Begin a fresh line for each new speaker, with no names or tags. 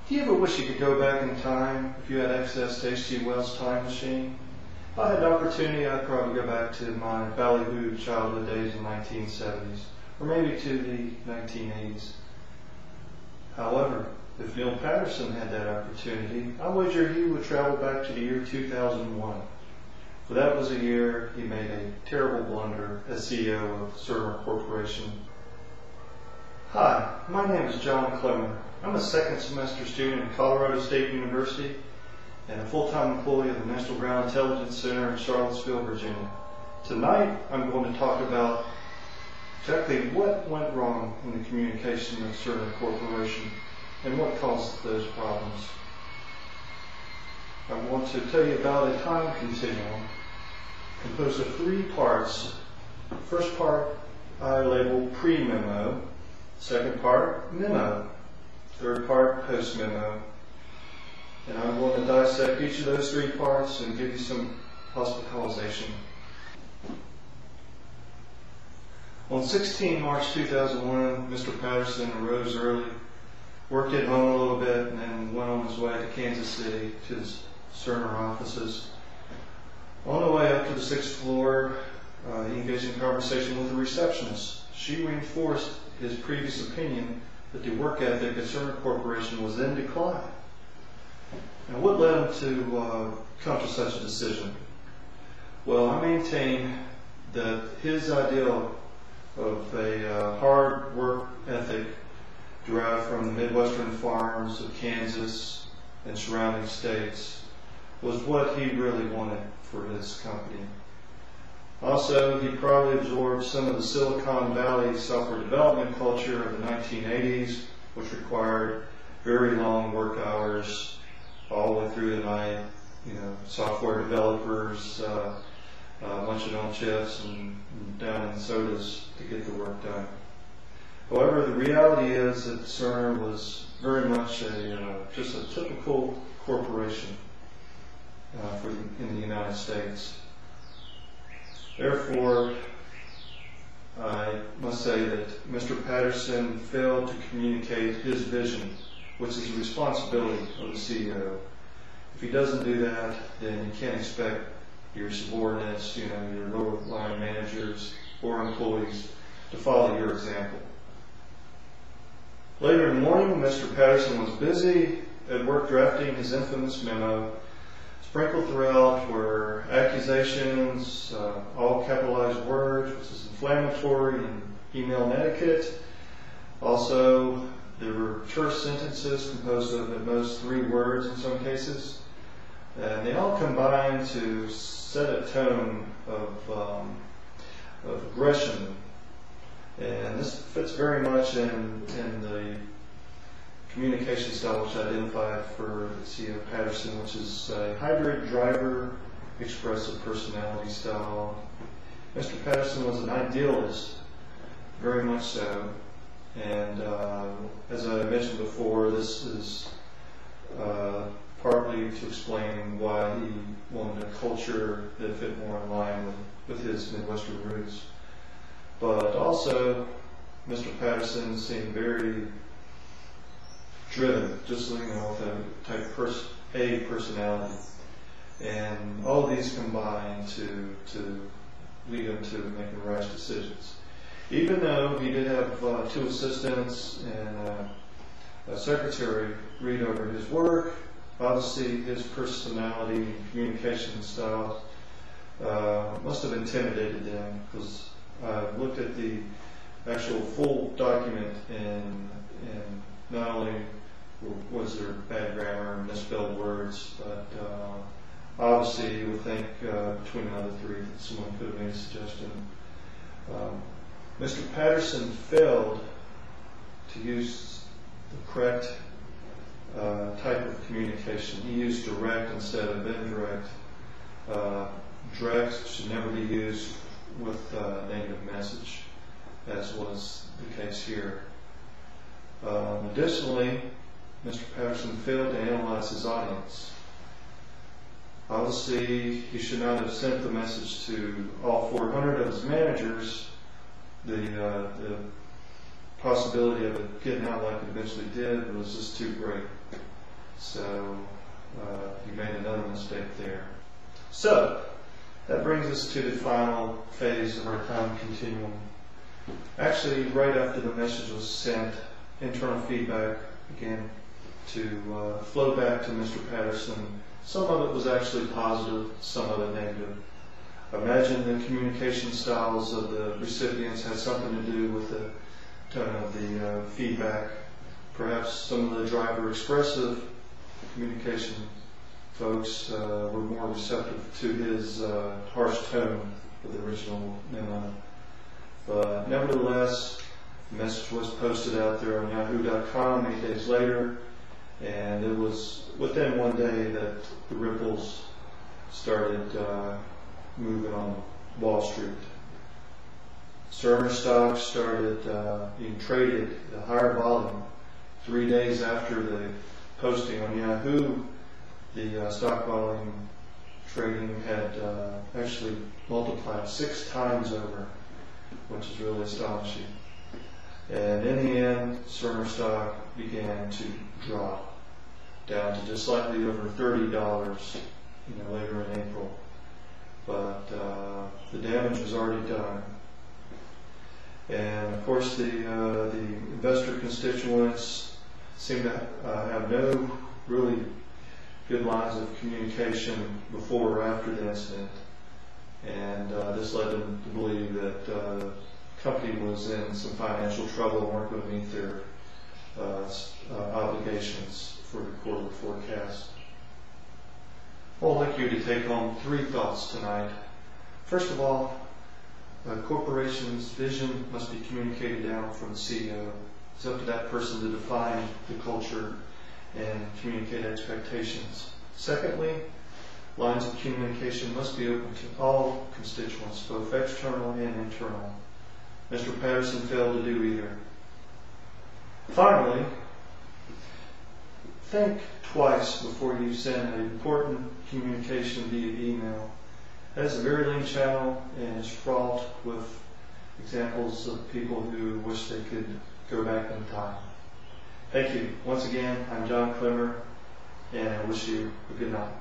Do you ever wish you could go back in time if you had access to H.G. Wells' time machine? If I had the opportunity, I'd probably go back to my ballyhooed childhood days in the 1970s, or maybe to the 1980s. However, if Neil Patterson had that opportunity, I wager he would travel back to the year 2001. For that was a year he made a terrible blunder as CEO of Cerner Corporation. Hi, my name is John Clemmer. I'm a second semester student at Colorado State University and a full-time employee of the National Ground Intelligence Center in Charlottesville, Virginia. Tonight, I'm going to talk about exactly what went wrong in the communication of Cerner Corporation and what caused those problems. I want to tell you about a time continuum composed of 3 parts. First part I label pre-memo, second part memo, third part post-memo. And I'm going to dissect each of those 3 parts and give you some possible causation. On 16 March 2001, Mr. Patterson arose early, worked at home a little bit, and then went on his way to Kansas City to his Cerner offices. On the way up to the 6th floor, he engaged in conversation with the receptionist. She reinforced his previous opinion that the work ethic at Cerner Corporation was in decline. Now, what led him to come to such a decision? Well, I maintain that his ideal of a hard work ethic derived from the Midwestern farms of Kansas and surrounding states was what he really wanted for his company. Also, he probably absorbed some of the Silicon Valley software development culture of the 1980s, which required very long work hours all the way through the night. Software developers munching on chips and downing sodas to get the work done. However, the reality is that Cerner was very much just a typical corporation in the United States. Therefore, I must say that Mr. Patterson failed to communicate his vision, which is the responsibility of the CEO. If he doesn't do that, then you can't expect your subordinates, your lower line managers or employees to follow your example. Later in the morning, Mr. Patterson was busy at work drafting his infamous memo. Sprinkled throughout were accusations, all capitalized words, which is inflammatory in email etiquette. Also, there were terse sentences composed of at most 3 words in some cases. And they all combined to set a tone of aggression. And this fits very much in the communication style which I identified for the CEO Patterson, which is a hybrid driver expressive personality style. Mr. Patterson was an idealist, very much so. And as I mentioned before, this is partly to explain why he wanted a culture that fit more in line with his Midwestern roots. But also, Mr. Patterson seemed very driven, just with a type A personality. And all of these combined to lead him to making rash decisions. Even though he did have 2 assistants and a secretary read over his work, obviously his personality and communication style must have intimidated them, because I looked at the actual full document and not only was there bad grammar and misspelled words, but obviously you would think between the other 3 that someone could have made a suggestion. Mr. Patterson failed to use the correct type of communication. He used direct instead of indirect. Direct should never be used with a negative message, as was the case here. Additionally, Mr. Patterson failed to analyze his audience. Obviously, he should not have sent the message to all 400 of his managers. The possibility of it getting out like it eventually did was just too great. So you made another mistake there. So that brings us to the final phase of our time continuum. Actually, right after the message was sent, internal feedback began to flow back to Mr. Patterson. Some of it was actually positive, some of it negative. I imagine the communication styles of the recipients had something to do with the tone of the feedback. Perhaps some of the driver expressive communication folks were more receptive to his harsh tone of the original memo. But nevertheless, the message was posted out there on yahoo.com 8 days later, and it was within one day that the ripples started moving on Wall Street. Cerner stock started being traded at a higher volume. 3 days after the posting on Yahoo, the stock volume trading had actually multiplied 6 times over, which is really astonishing. And in the end, Cerner stock began to drop down to just slightly over $30, later in April. But the damage was already done. And of course, the investor constituents seem to have no really good lines of communication before or after the incident. And this led them to believe that the company was in some financial trouble and weren't going to meet their obligations for the quarterly forecast. Well, I'd like you to take home 3 thoughts tonight. First of all, a corporation's vision must be communicated down from the CEO. It's up to that person to define the culture and communicate expectations. Secondly, lines of communication must be open to all constituents, both external and internal. Mr. Patterson failed to do either. Finally, think twice before you send an important communication via email. That is a very lean channel and is fraught with examples of people who wish they could go back in time. Thank you. Once again, I'm John Clemmer, and I wish you a good night.